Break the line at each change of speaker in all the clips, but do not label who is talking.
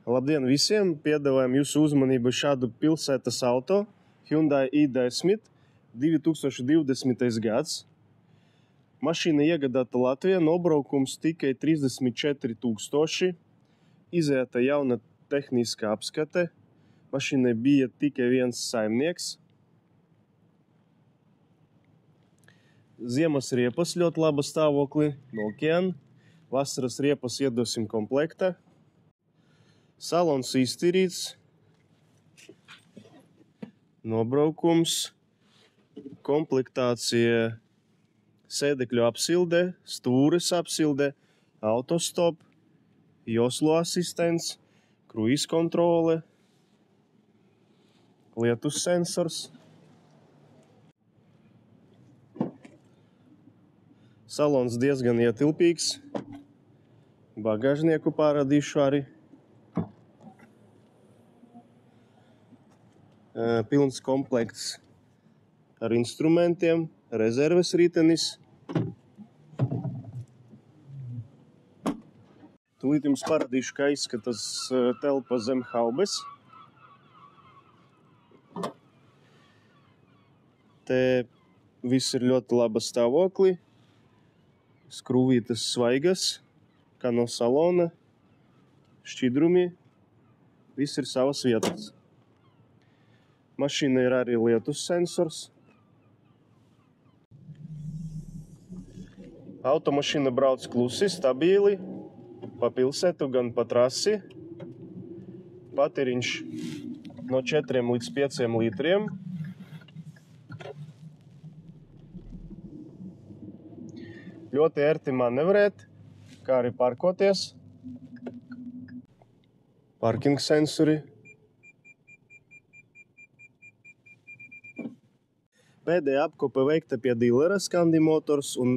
Labdien visiem! Piedāvājam jūsu uzmanību šādu pilsētas auto Hyundai i10 2020. gads. Mašīna iegādāta Latvijā, nobraukums tikai 34 000, izēta jauna tehniskā apskate. Mašīnai bija tikai viens saimnieks. Ziemas riepas ļoti laba stāvokli, Nokian. Vasaras riepas iedosim komplektā. Salons iztīrīts, nobraukums, komplektācija sēdekļu apsilde, stūres apsilde, autostop, joslu asistents, kruīz kontrole, lietus sensors. Salons diezgan ietilpīgs, bagāžnieku parādīšu arī. Pilns komplekts ar instrumentiem, rezerves ritenis. Tūlīt jums parādīšu, kā izskatās telpa zem haubes. Te viss ir ļoti laba stāvoklī. Skrūvītes svaigas, kā no salona, šķidrumi. Viss ir savas vietas. Mašīna ir arī lietus sensors. Automašīna brauc klusi, stabili, pa pilsētu, gan pa trasi. Patēriņš no 4 līdz 5 litriem. Ļoti ērti manevrēt, kā arī parkoties. Parking sensori. Pēdējā apkope veikta pie dīlera Scandi Motors un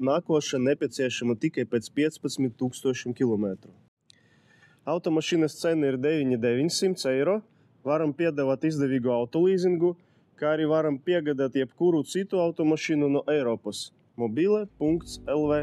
nākoša nepieciešama tikai pēc 15 000 kilometru. Automašīnas cena ir 900 eiro. Varam piedāvāt izdevīgu autolīzingu, kā arī varam piegādāt jebkuru citu automašīnu no Eiropas. Mobile.lv